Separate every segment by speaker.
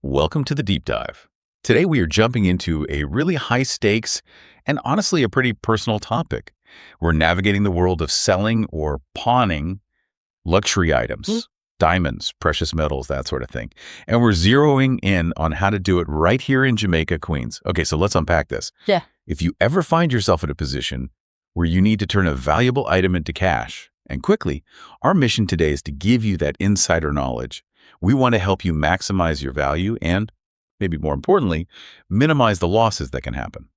Speaker 1: Welcome to the deep dive. Today we are jumping into a really high stakes and honestly a pretty personal topic. We're navigating the world of selling or pawning luxury items, diamonds, precious metals, that sort of thing. And we're zeroing in on how to do it right here in Jamaica, Queens. Okay, so let's unpack this.
Speaker 2: Yeah.
Speaker 1: If you ever find yourself in a position where you need to turn a valuable item into cash, and quickly, our mission today is to give you that insider knowledge. We want to help you maximize your value and, maybe more importantly, minimize the losses that can happen.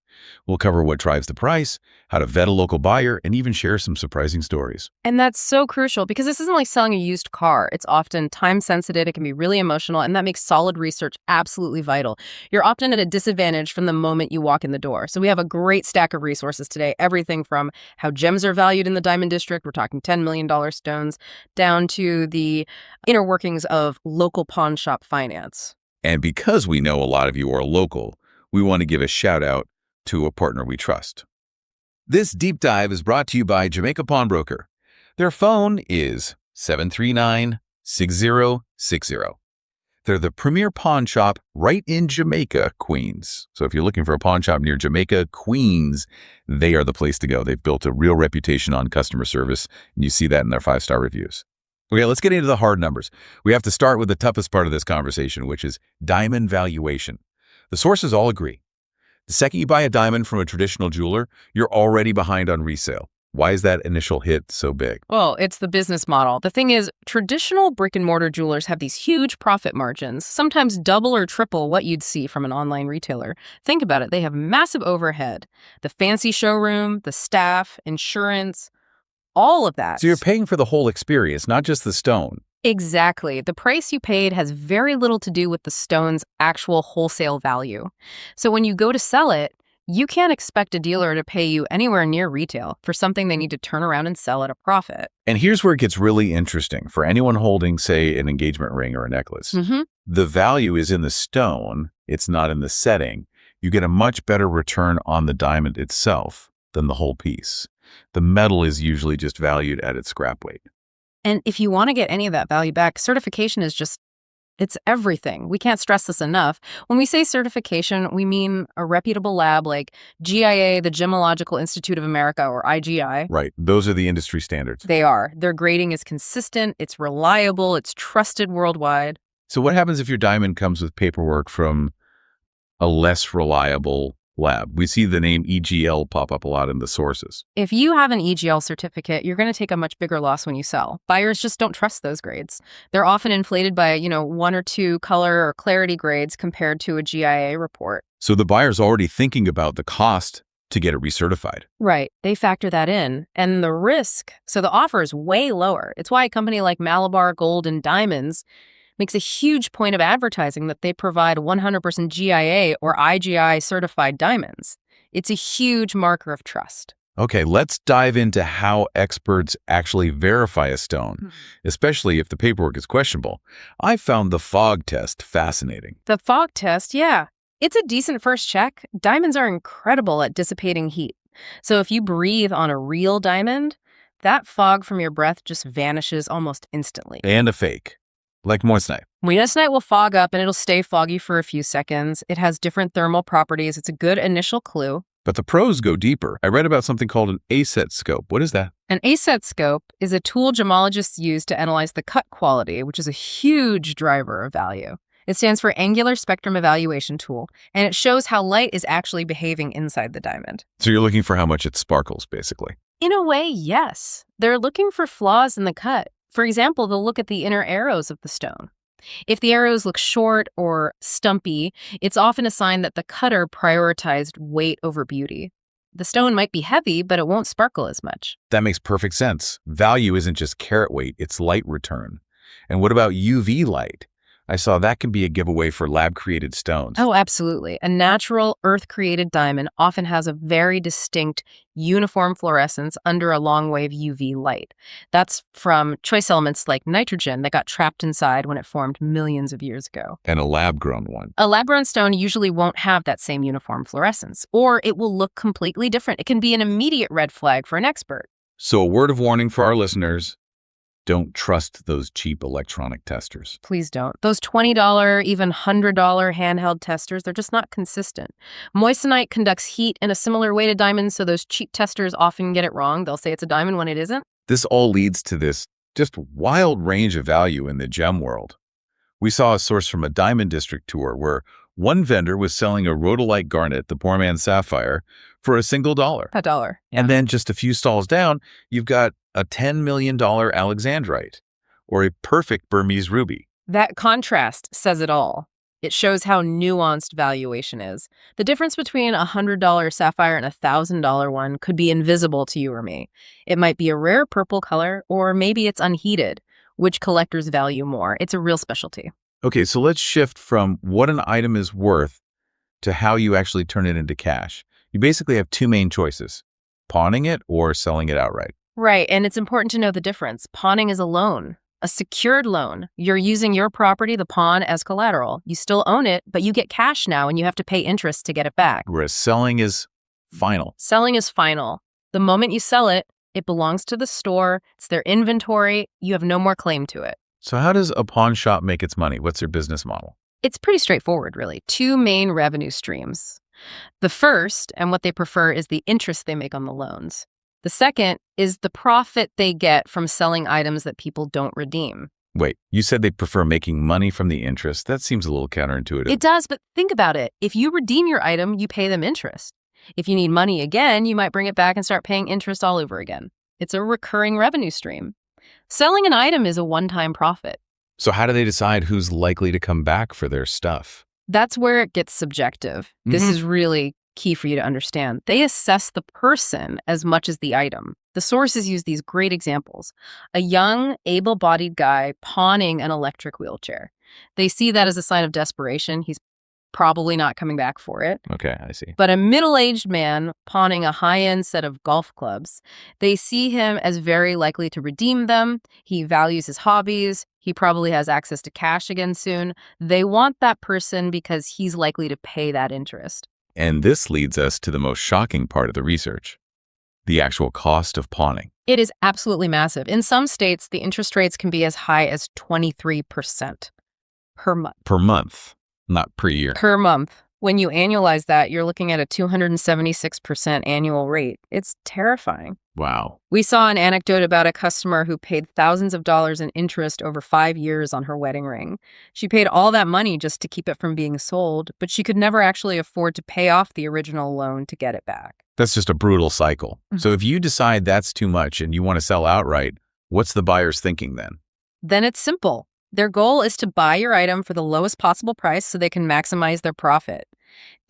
Speaker 1: We'll cover what drives the price, how to vet a local buyer, and even share some surprising stories.
Speaker 2: And that's so crucial because this isn't like selling a used car. It's often time sensitive. It can be really emotional, and that makes solid research absolutely vital. You're often at a disadvantage from the moment you walk in the door. So we have a great stack of resources today, everything from how gems are valued in the Diamond District, we're talking $10 million stones, down to the inner workings of local pawn shop finance.
Speaker 1: And because we know a lot of you are local, we want to give a shout out to a partner we trust. This deep dive is brought to you by Jamaica Pawn Broker. Their phone is 739-6060. They're the premier pawn shop right in Jamaica, Queens. So if you're looking for a pawn shop near Jamaica, Queens, they are the place to go. They've built a real reputation on customer service, and you see that in their 5-star reviews. Okay, let's get into the hard numbers. We have to start with the toughest part of this conversation, which is diamond valuation. The sources all agree. The second you buy a diamond from a traditional jeweler, you're already behind on resale. Why is that initial hit so big?
Speaker 2: Well, it's the business model. The thing is, traditional brick-and-mortar jewelers have these huge profit margins, sometimes double or triple what you'd see from an online retailer. Think about it. They have massive overhead. The fancy showroom, the staff, insurance, all of that.
Speaker 1: So you're paying for the whole experience, not just the stone.
Speaker 2: Exactly. The price you paid has very little to do with the stone's actual wholesale value. So when you go to sell it, you can't expect a dealer to pay you anywhere near retail for something they need to turn around and sell at a profit.
Speaker 1: And here's where it gets really interesting. For anyone holding, say, an engagement ring or a necklace, the value is in the stone. It's not in the setting. You get a much better return on the diamond itself than the whole piece. The metal is usually just valued at its scrap weight.
Speaker 2: And if you want to get any of that value back, certification is it's everything. We can't stress this enough. When we say certification, we mean a reputable lab like GIA, the Gemological Institute of America, or IGI.
Speaker 1: Right. Those are the industry standards.
Speaker 2: They are. Their grading is consistent, it's reliable, it's trusted worldwide.
Speaker 1: So what happens if your diamond comes with paperwork from a less reliable lab? We see the name EGL pop up a lot in the sources.
Speaker 2: If you have an EGL certificate, you're going to take a much bigger loss when you sell. Buyers just don't trust those grades. They're often inflated by, one or two color or clarity grades compared to a GIA report.
Speaker 1: So the buyer's already thinking about the cost to get it recertified.
Speaker 2: Right. They factor that in. And the risk, so the offer is way lower. It's why a company like Malabar Gold and Diamonds makes a huge point of advertising that they provide 100% GIA or IGI certified diamonds. It's a huge marker of trust.
Speaker 1: Okay, let's dive into how experts actually verify a stone, especially if the paperwork is questionable. I found the fog test fascinating.
Speaker 2: The fog test, yeah. It's a decent first check. Diamonds are incredible at dissipating heat. So if you breathe on a real diamond, that fog from your breath just vanishes almost instantly.
Speaker 1: And a fake. Like moissanite.
Speaker 2: Moissanite will fog up and it'll stay foggy for a few seconds. It has different thermal properties. It's a good initial clue.
Speaker 1: But the pros go deeper. I read about something called an ASET scope. What is that?
Speaker 2: An ASET scope is a tool gemologists use to analyze the cut quality, which is a huge driver of value. It stands for Angular Spectrum Evaluation Tool, and it shows how light is actually behaving inside the diamond.
Speaker 1: So you're looking for how much it sparkles, basically.
Speaker 2: In a way, yes. They're looking for flaws in the cut. For example, they'll look at the inner arrows of the stone. If the arrows look short or stumpy, it's often a sign that the cutter prioritized weight over beauty. The stone might be heavy, but it won't sparkle as much.
Speaker 1: That makes perfect sense. Value isn't just carat weight, it's light return. And what about UV light? I saw that can be a giveaway for lab-created stones.
Speaker 2: Oh, absolutely. A natural, earth-created diamond often has a very distinct, uniform fluorescence under a long-wave UV light. That's from choice elements like nitrogen that got trapped inside when it formed millions of years ago.
Speaker 1: And a lab-grown one.
Speaker 2: A lab-grown stone usually won't have that same uniform fluorescence, or it will look completely different. It can be an immediate red flag for an expert.
Speaker 1: So a word of warning for our listeners. Don't trust those cheap electronic testers.
Speaker 2: Please don't. Those $20, even $100 handheld testers, they're just not consistent. Moissanite conducts heat in a similar way to diamonds, so those cheap testers often get it wrong. They'll say it's a diamond when it isn't.
Speaker 1: This all leads to this just wild range of value in the gem world. We saw a source from a diamond district tour where one vendor was selling a rhodolite garnet, the poor man's sapphire, for a single dollar.
Speaker 2: A dollar.
Speaker 1: And then just a few stalls down, you've got a $10 million alexandrite or a perfect Burmese ruby.
Speaker 2: That contrast says it all. It shows how nuanced valuation is. The difference between a $100 sapphire and a $1,000 one could be invisible to you or me. It might be a rare purple color, or maybe it's unheated, which collectors value more. It's a real specialty.
Speaker 1: Okay, so let's shift from what an item is worth to how you actually turn it into cash. You basically have two main choices, pawning it or selling it outright.
Speaker 2: Right, and it's important to know the difference. Pawning is a loan, a secured loan. You're using your property, the pawn, as collateral. You still own it, but you get cash now and you have to pay interest to get it back.
Speaker 1: Whereas selling is final.
Speaker 2: Selling is final. The moment you sell it, it belongs to the store. It's their inventory. You have no more claim to it.
Speaker 1: So how does a pawn shop make its money? What's their business model?
Speaker 2: It's pretty straightforward, really. Two main revenue streams. The first, and what they prefer, is the interest they make on the loans. The second is the profit they get from selling items that people don't redeem.
Speaker 1: Wait, you said they prefer making money from the interest. That seems a little counterintuitive.
Speaker 2: It does, but think about it. If you redeem your item, you pay them interest. If you need money again, you might bring it back and start paying interest all over again. It's a recurring revenue stream. Selling an item is a one-time profit.
Speaker 1: So how do they decide who's likely to come back for their stuff?
Speaker 2: That's where it gets subjective. This is really key for you to understand. They assess the person as much as the item. The sources use these great examples. A young, able-bodied guy pawning an electric wheelchair. They see that as a sign of desperation. He's probably not coming back for it.
Speaker 1: Okay, I see.
Speaker 2: But a middle-aged man pawning a high-end set of golf clubs, they see him as very likely to redeem them. He values his hobbies. He probably has access to cash again soon. They want that person because he's likely to pay that interest.
Speaker 1: And this leads us to the most shocking part of the research, the actual cost of pawning.
Speaker 2: It is absolutely massive. In some states, the interest rates can be as high as 23% per month.
Speaker 1: Per month, not per year.
Speaker 2: Per month. When you annualize that, you're looking at a 276% annual rate. It's terrifying.
Speaker 1: Wow.
Speaker 2: We saw an anecdote about a customer who paid thousands of dollars in interest over 5 years on her wedding ring. She paid all that money just to keep it from being sold, but she could never actually afford to pay off the original loan to get it back.
Speaker 1: That's just a brutal cycle. So if you decide that's too much and you want to sell outright, what's the buyer's thinking then?
Speaker 2: Then it's simple. Their goal is to buy your item for the lowest possible price so they can maximize their profit.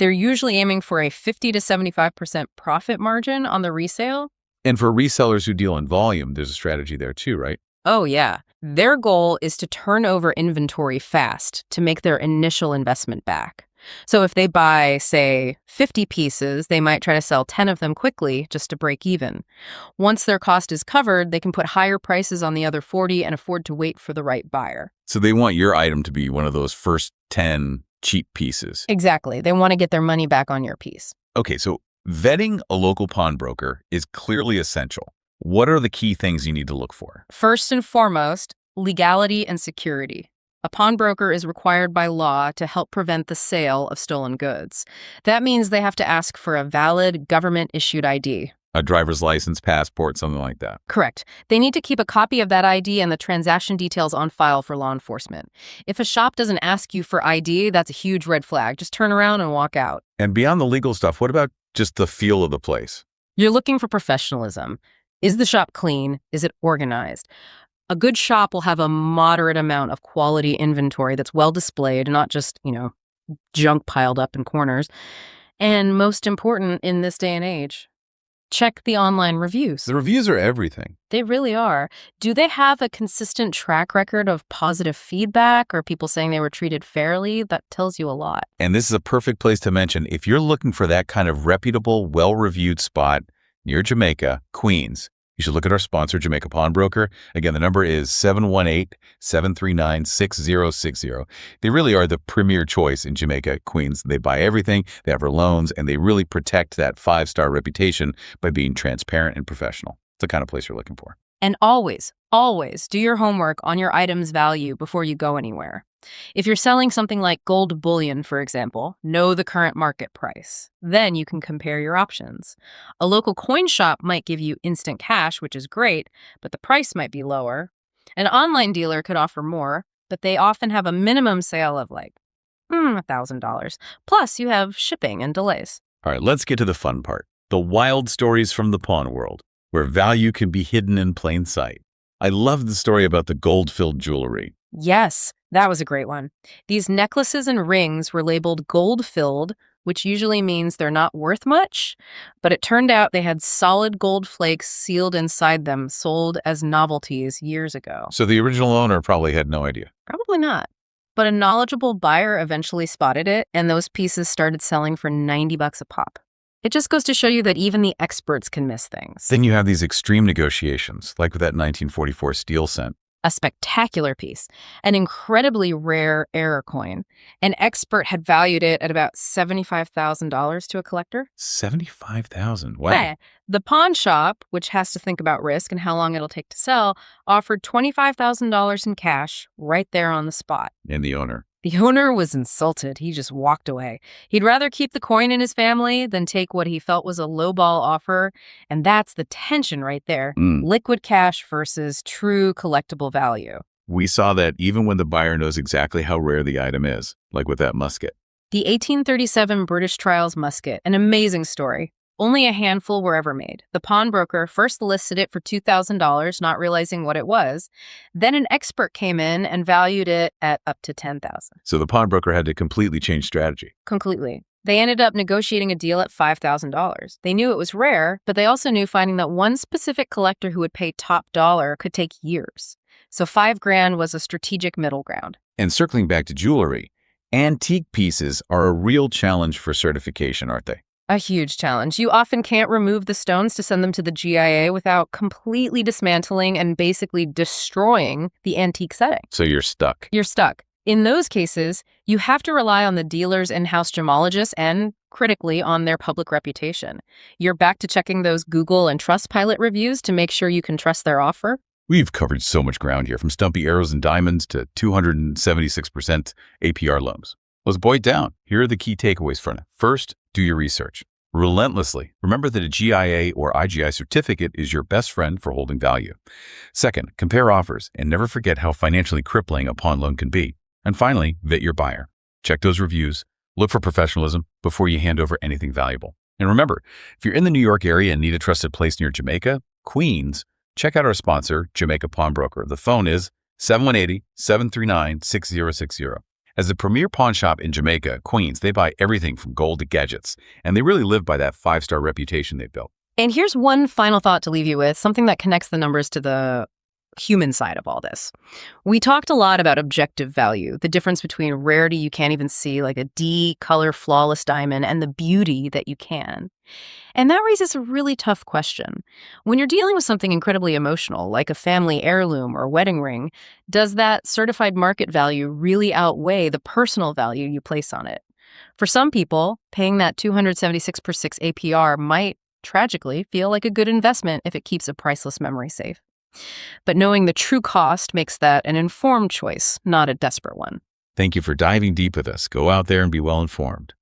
Speaker 2: They're usually aiming for a 50 to 75% profit margin on the resale.
Speaker 1: And for resellers who deal in volume, there's a strategy there too, right?
Speaker 2: Oh, yeah. Their goal is to turn over inventory fast to make their initial investment back. So if they buy, say, 50 pieces, they might try to sell 10 of them quickly just to break even. Once their cost is covered, they can put higher prices on the other 40 and afford to wait for the right buyer.
Speaker 1: So they want your item to be one of those first 10 cheap pieces.
Speaker 2: Exactly. They want to get their money back on your piece.
Speaker 1: Okay, so vetting a local pawnbroker is clearly essential. What are the key things you need to look for?
Speaker 2: First and foremost, legality and security. A pawnbroker is required by law to help prevent the sale of stolen goods. That means they have to ask for a valid government-issued ID.
Speaker 1: A driver's license, passport, something like that.
Speaker 2: Correct. They need to keep a copy of that ID and the transaction details on file for law enforcement. If a shop doesn't ask you for ID, that's a huge red flag. Just turn around and walk out.
Speaker 1: And beyond the legal stuff, what about just the feel of the place?
Speaker 2: You're looking for professionalism. Is the shop clean? Is it organized? A good shop will have a moderate amount of quality inventory that's well displayed, not just, junk piled up in corners. And most important in this day and age, check the online reviews.
Speaker 1: The reviews are everything.
Speaker 2: They really are. Do they have a consistent track record of positive feedback or people saying they were treated fairly? That tells you a lot.
Speaker 1: And this is a perfect place to mention, if you're looking for that kind of reputable, well-reviewed spot near Jamaica, Queens, you should look at our sponsor, Jamaica Pawn Broker. Again, the number is 718-739-6060. They really are the premier choice in Jamaica, Queens. They buy everything, they have loans, and they really protect that 5-star reputation by being transparent and professional. It's the kind of place you're looking for.
Speaker 2: And always do your homework on your item's value before you go anywhere. If you're selling something like gold bullion, for example, know the current market price. Then you can compare your options. A local coin shop might give you instant cash, which is great, but the price might be lower. An online dealer could offer more, but they often have a minimum sale of like $1,000. Plus, you have shipping and delays.
Speaker 1: All right, let's get to the fun part. The wild stories from the pawn world, where value can be hidden in plain sight. I love the story about the gold-filled jewelry.
Speaker 2: Yes, that was a great one. These necklaces and rings were labeled gold-filled, which usually means they're not worth much, but it turned out they had solid gold flakes sealed inside them, sold as novelties years ago.
Speaker 1: So the original owner probably had no idea.
Speaker 2: Probably not. But a knowledgeable buyer eventually spotted it, and those pieces started selling for $90 a pop. It just goes to show you that even the experts can miss things.
Speaker 1: Then you have these extreme negotiations, like with that 1944 steel cent.
Speaker 2: A spectacular piece, an incredibly rare error coin. An expert had valued it at about $75,000 to a collector.
Speaker 1: $75,000. Wow.
Speaker 2: Yeah. The pawn shop, which has to think about risk and how long it'll take to sell, offered $25,000 in cash right there on the spot.
Speaker 1: And the owner.
Speaker 2: The owner was insulted. He just walked away. He'd rather keep the coin in his family than take what he felt was a lowball offer. And that's the tension right there. Liquid cash versus true collectible value.
Speaker 1: We saw that even when the buyer knows exactly how rare the item is, like with that musket.
Speaker 2: The 1837 British Trials musket, an amazing story. Only a handful were ever made. The pawnbroker first listed it for $2,000, not realizing what it was. Then an expert came in and valued it at up to $10,000.
Speaker 1: So the pawnbroker had to completely change strategy.
Speaker 2: Completely. They ended up negotiating a deal at $5,000. They knew it was rare, but they also knew finding that one specific collector who would pay top dollar could take years. So $5,000 was a strategic middle ground.
Speaker 1: And circling back to jewelry, antique pieces are a real challenge for certification, aren't they?
Speaker 2: A huge challenge. You often can't remove the stones to send them to the GIA without completely dismantling and basically destroying the antique setting.
Speaker 1: So you're stuck.
Speaker 2: You're stuck. In those cases, you have to rely on the dealer's in-house gemologists and, critically, on their public reputation. You're back to checking those Google and Trustpilot reviews to make sure you can trust their offer.
Speaker 1: We've covered so much ground here, from stumpy arrows and diamonds to 276% APR loans. Let's boil it down. Here are the key takeaways from it. First, do your research. Relentlessly. Remember that a GIA or IGI certificate is your best friend for holding value. Second, compare offers and never forget how financially crippling a pawn loan can be. And finally, vet your buyer. Check those reviews. Look for professionalism before you hand over anything valuable. And remember, if you're in the New York area and need a trusted place near Jamaica, Queens, check out our sponsor, Jamaica Pawn Broker. The phone is 718-739-6060. As the premier pawn shop in Jamaica, Queens, they buy everything from gold to gadgets, and they really live by that 5-star reputation they've built.
Speaker 2: And here's one final thought to leave you with, something that connects the numbers to the human side of all this. We talked a lot about objective value, the difference between rarity you can't even see, like a D color flawless diamond, and the beauty that you can. And that raises a really tough question. When you're dealing with something incredibly emotional, like a family heirloom or wedding ring, does that certified market value really outweigh the personal value you place on it? For some people, paying that 276 per 6 APR might, tragically, feel like a good investment if it keeps a priceless memory safe. But knowing the true cost makes that an informed choice, not a desperate one.
Speaker 1: Thank you for diving deep with us. Go out there and be well informed.